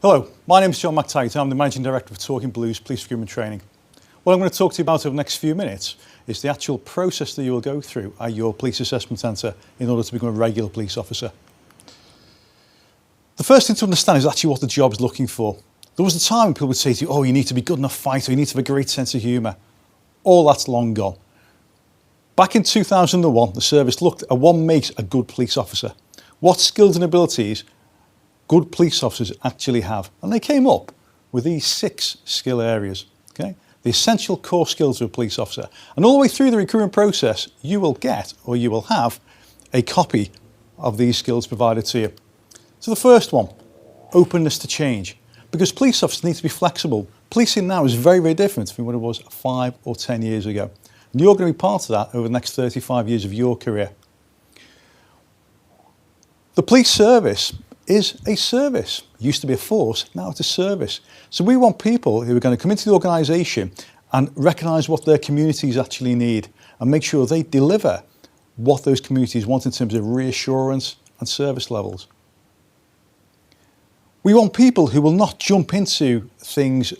Hello, my name is John McTaggart. I'm the Managing Director of Talking Blues Police Recruitment Training. What I'm going to talk to you about over the next few minutes is the actual process that you will go through at your police assessment centre in order to become a regular police officer. The first thing to understand is actually what the job is looking for. There was a time when people would say to you, oh, you need to be good enough fighter, you need to have a great sense of humour. All that's long gone. Back in 2001, the service looked at what makes a good police officer. What skills and abilities good police officers actually have. And they came up with these 6 skill areas. Okay? The essential core skills of a police officer. And all the way through the recruitment process, you will get, or you will have, a copy of these skills provided to you. So the first one, openness to change. Because police officers need to be flexible. Policing now is very, very different from what it was 5 or 10 years ago. And you're going to be part of that over the next 35 years of your career. The police service is a service. It used to be a force, now it's a service. So we want people who are going to come into the organisation and recognise what their communities actually need and make sure they deliver what those communities want in terms of reassurance and service levels. We want people who will not jump into things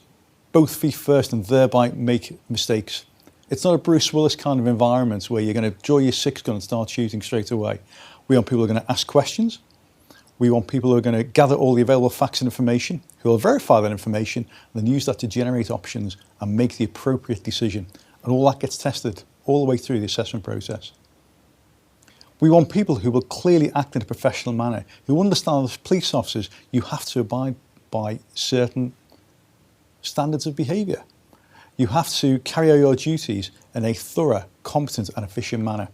both feet first and thereby make mistakes. It's not a Bruce Willis kind of environment where you're going to draw your 6-gun and start shooting straight away. We want people who are going to ask questions. We want people who are going to gather all the available facts and information, who will verify that information, and then use that to generate options and make the appropriate decision. And all that gets tested all the way through the assessment process. We want people who will clearly act in a professional manner, who understand as police officers you have to abide by certain standards of behaviour. You have to carry out your duties in a thorough, competent and efficient manner.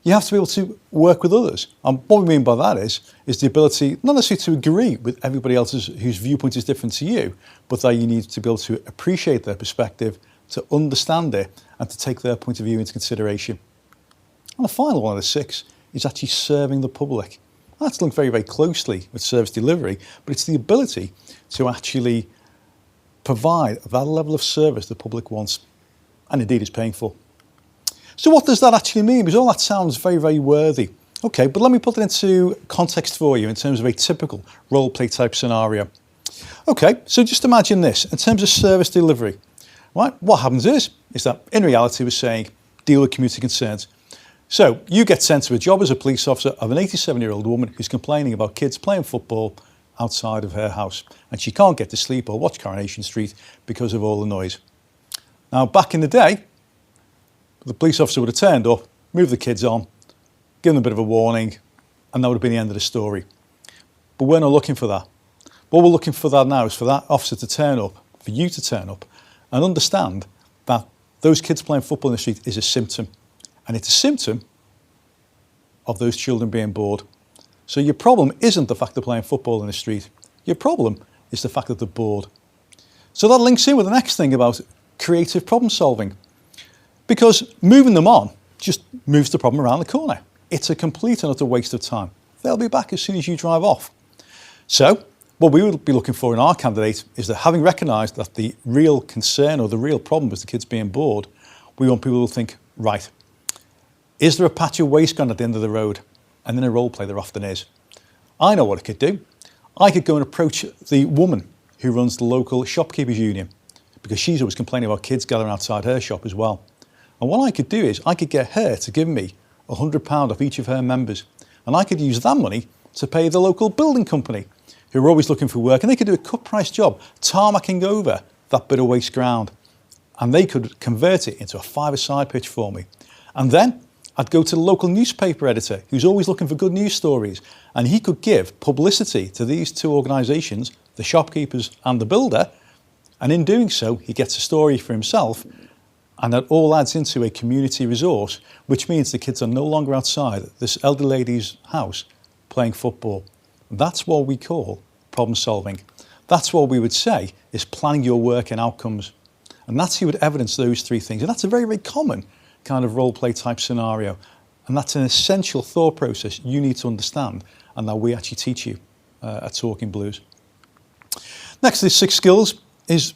You have to be able to work with others. And what we mean by that is the ability not necessarily to agree with everybody else's whose viewpoint is different to you, but that you need to be able to appreciate their perspective, to understand it and to take their point of view into consideration. And the final one of the 6 is actually serving the public. That's linked very, very closely with service delivery, but it's the ability to actually provide that level of service the public wants and indeed is paying for. So what does that actually mean? Because all that sounds very, very worthy. Okay, but let me put it into context for you in terms of a typical role play type scenario. Okay, so just imagine this in terms of service delivery. Right? What happens is that in reality we're saying deal with community concerns. So you get sent to a job as a police officer of an 87-year-old woman who's complaining about kids playing football outside of her house and she can't get to sleep or watch Coronation Street because of all the noise. Now back in the day, the police officer would have turned up, moved the kids on, given them a bit of a warning, and that would have been the end of the story. But we're not looking for that. What we're looking for that now is for that officer to turn up, for you to turn up, and understand that those kids playing football in the street is a symptom. And it's a symptom of those children being bored. So your problem isn't the fact they're playing football in the street. Your problem is the fact that they're bored. So that links in with the next thing about creative problem solving. Because moving them on just moves the problem around the corner. It's a complete and utter waste of time. They'll be back as soon as you drive off. So what we would be looking for in our candidate is that having recognised that the real concern or the real problem is the kids being bored, we want people to think, right, is there a patch of waste gone at the end of the road? And in a role play there often is. I know what I could do. I could go and approach the woman who runs the local shopkeepers union because she's always complaining about kids gathering outside her shop as well. And what I could do is I could get her to give me £100 off each of her members. And I could use that money to pay the local building company who are always looking for work. And they could do a cut price job, tarmacking over that bit of waste ground. And they could convert it into a 5-a-side pitch for me. And then I'd go to the local newspaper editor who's always looking for good news stories. And he could give publicity to these 2 organisations, the shopkeepers and the builder. And in doing so, he gets a story for himself. And that all adds into a community resource, which means the kids are no longer outside this elderly lady's house playing football. That's what we call problem solving. That's what we would say is planning your work and outcomes. And that's how you would evidence those 3 things. And that's a very, very common kind of role play type scenario. And that's an essential thought process you need to understand and that we actually teach you at Talking Blues. Next to the 6 skills is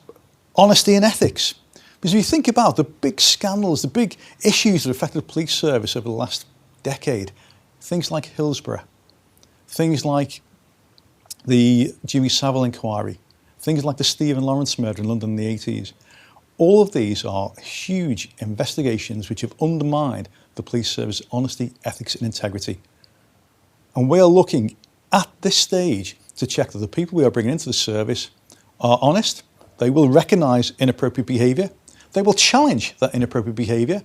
honesty and ethics. Because if you think about the big scandals, the big issues that affected the police service over the last decade, things like Hillsborough, things like the Jimmy Savile inquiry, things like the Stephen Lawrence murder in London in the 80s. All of these are huge investigations which have undermined the police service honesty, ethics and integrity. And we are looking at this stage to check that the people we are bringing into the service are honest, they will recognise inappropriate behaviour, they will challenge that inappropriate behaviour,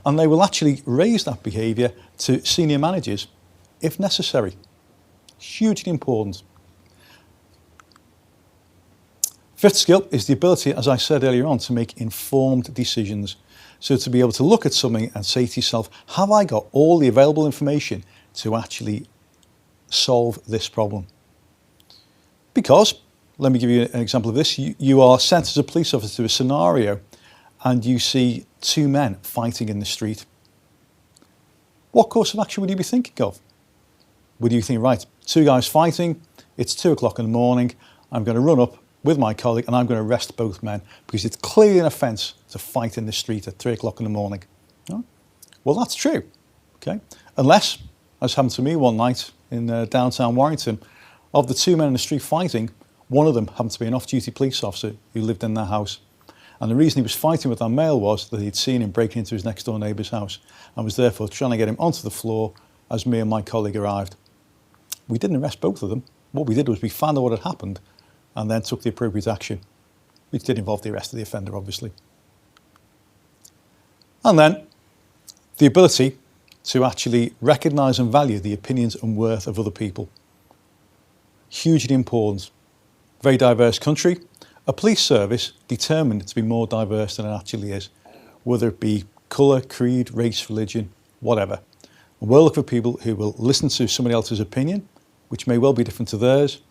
and they will actually raise that behaviour to senior managers if necessary. Hugely important. Fifth skill is the ability, as I said earlier on, to make informed decisions. So to be able to look at something and say to yourself, have I got all the available information to actually solve this problem? Because, let me give you an example of this, you are sent as a police officer to a scenario and you see two men fighting in the street. What course of action would you be thinking of? Would you think, right, two guys fighting, it's 2 o'clock in the morning, I'm going to run up with my colleague and I'm going to arrest both men because it's clearly an offence to fight in the street at 3 o'clock in the morning. No? Well, that's true, okay? Unless, as happened to me one night in downtown Warrington, of the two men in the street fighting, one of them happened to be an off-duty police officer who lived in their house. And the reason he was fighting with that male was that he'd seen him breaking into his next door neighbour's house and was therefore trying to get him onto the floor as me and my colleague arrived. We didn't arrest both of them. What we did was we found out what had happened and then took the appropriate action, which did involve the arrest of the offender, obviously. And then the ability to actually recognise and value the opinions and worth of other people. Hugely important. Very diverse country. A police service determined to be more diverse than it actually is, whether it be colour, creed, race, religion, whatever. And we're looking for people who will listen to somebody else's opinion, which may well be different to theirs.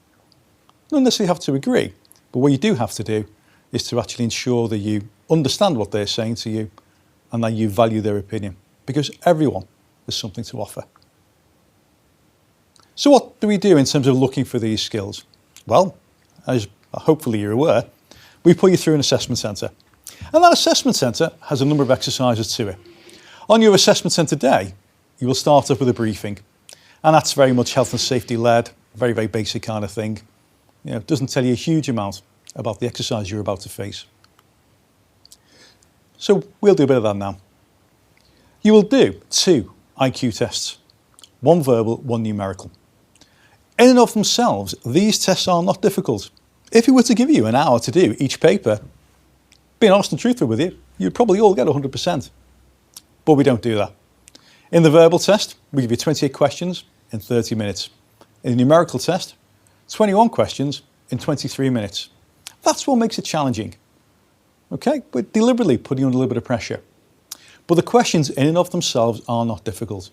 Not necessarily have to agree, but what you do have to do is to actually ensure that you understand what they're saying to you and that you value their opinion, because everyone has something to offer. So what do we do in terms of looking for these skills? Well, as hopefully you're aware, we put you through an assessment centre. And that assessment centre has a number of exercises to it. On your assessment centre day, you will start off with a briefing. And that's very much health and safety led, very, very basic kind of thing. You know, it doesn't tell you a huge amount about the exercise you're about to face. So we'll do a bit of that now. You will do 2 IQ tests, 1 verbal, 1 numerical. In and of themselves, these tests are not difficult. If we were to give you an hour to do each paper, being honest and truthful with you, you'd probably all get 100%. But we don't do that. In the verbal test, we give you 28 questions in 30 minutes. In the numerical test, 21 questions in 23 minutes. That's what makes it challenging. Okay, but deliberately putting you under a little bit of pressure. But the questions in and of themselves are not difficult.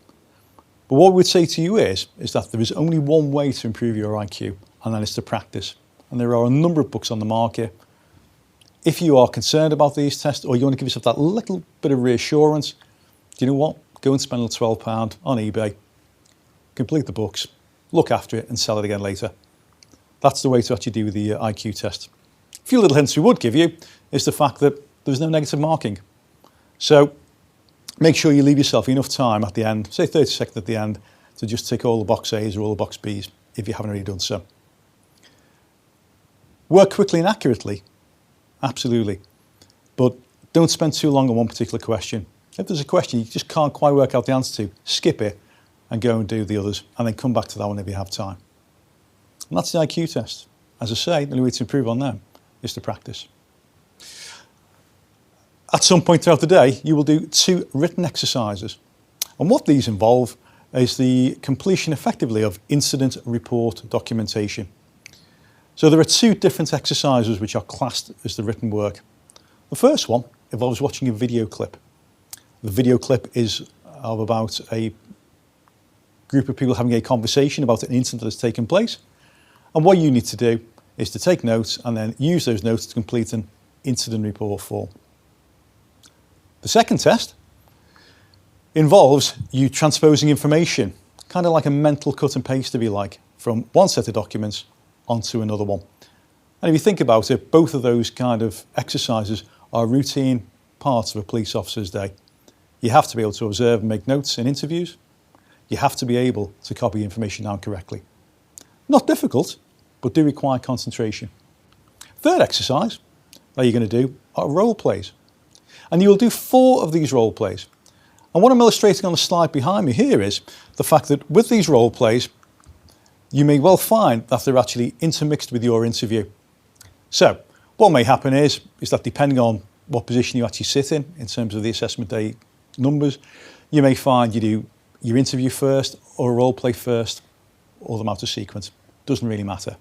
But what we would say to you is that there is only one way to improve your IQ, and that is to practice. And there are a number of books on the market. If you are concerned about these tests or you want to give yourself that little bit of reassurance, do you know what? Go and spend a little £12 on eBay, complete the books, look after it and sell it again later. That's the way to actually do the IQ test. A few little hints we would give you is the fact that there's no negative marking. So make sure you leave yourself enough time at the end, say 30 seconds at the end, to just tick all the box A's or all the box B's if you haven't already done so. Work quickly and accurately, absolutely, but don't spend too long on one particular question. If there's a question you just can't quite work out the answer to, skip it and go and do the others, and then come back to that one if you have time. And that's the IQ test. As I say, the only way to improve on them is to practice. At some point throughout the day, you will do 2 written exercises. And what these involve is the completion effectively of incident report documentation. So there are 2 different exercises which are classed as the written work. The first one involves watching a video clip. The video clip is of about a group of people having a conversation about an incident that has taken place. And what you need to do is to take notes and then use those notes to complete an incident report form. The second test involves you transposing information, kind of like a mental cut and paste, if you like, from one set of documents onto another one. And if you think about it, both of those kind of exercises are routine parts of a police officer's day. You have to be able to observe and make notes in interviews. You have to be able to copy information down correctly. Not difficult, but do require concentration. Third exercise that you're going to do are role plays. And you will do 4 of these role plays. And what I'm illustrating on the slide behind me here is the fact that with these role plays, you may well find that they're actually intermixed with your interview. So what may happen is that depending on what position you actually sit in terms of the assessment day numbers, you may find you do your interview first or a role play first, or them out of sequence. Doesn't really matter.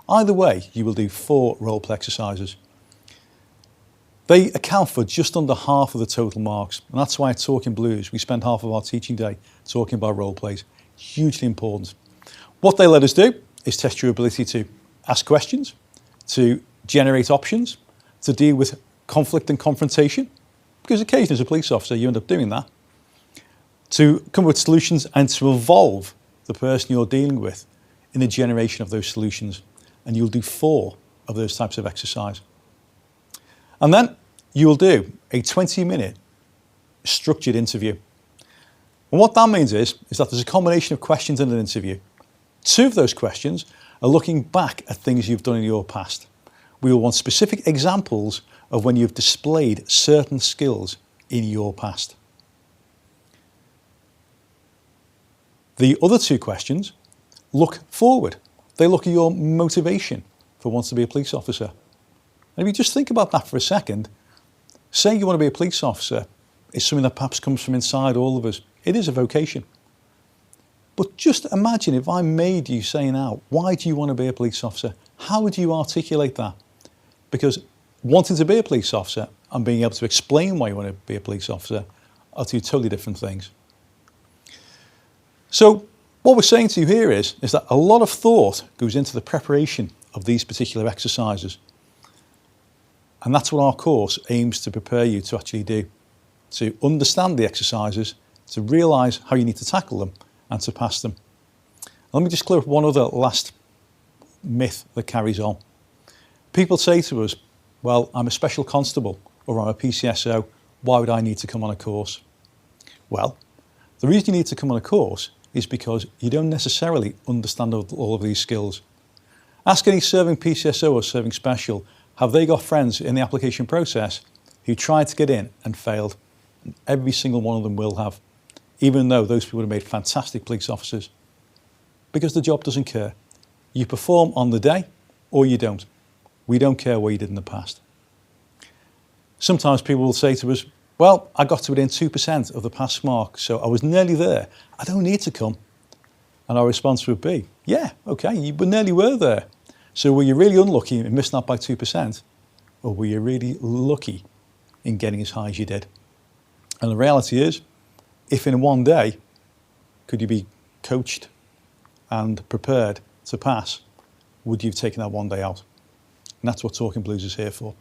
Either way, you will do 4 role play exercises. They account for just under half of the total marks, and that's why at Talking Blues we spend half of our teaching day talking about role plays. Hugely important. What they let us do is test your ability to ask questions, to generate options, to deal with conflict and confrontation, because occasionally as a police officer you end up doing that, to come up with solutions and to involve the person you're dealing with in the generation of those solutions. And you'll do 4 of those types of exercise. And then you'll do a 20-minute structured interview. And what that means is that there's a combination of questions in an interview. 2 of those questions are looking back at things you've done in your past. We will want specific examples of when you've displayed certain skills in your past. The other 2 questions look forward. They look at your motivation for wanting to be a police officer. And if you just think about that for a second, saying you want to be a police officer is something that perhaps comes from inside all of us. It is a vocation. But just imagine if I made you say now, why do you want to be a police officer? How would you articulate that? Because wanting to be a police officer and being able to explain why you want to be a police officer are 2 totally different things. So what we're saying to you here is that a lot of thought goes into the preparation of these particular exercises. And that's what our course aims to prepare you to actually do, to understand the exercises, to realise how you need to tackle them and to pass them. Let me just clear up one other last myth that carries on. People say to us, well, I'm a special constable or I'm a PCSO, why would I need to come on a course? Well, the reason you need to come on a course is because you don't necessarily understand all of these skills. Ask any serving PCSO or serving special, have they got friends in the application process who tried to get in and failed? And every single one of them will have, even though those people have made fantastic police officers. Because the job doesn't care. You perform on the day or you don't. We don't care what you did in the past. Sometimes people will say to us, well, I got to within 2% of the pass mark, so I was nearly there. I don't need to come. And our response would be, yeah, okay, you nearly were there. So were you really unlucky in missing out by 2%? Or were you really lucky in getting as high as you did? And the reality is, if in one day could you be coached and prepared to pass, would you have taken that one day out? And that's what Talking Blues is here for.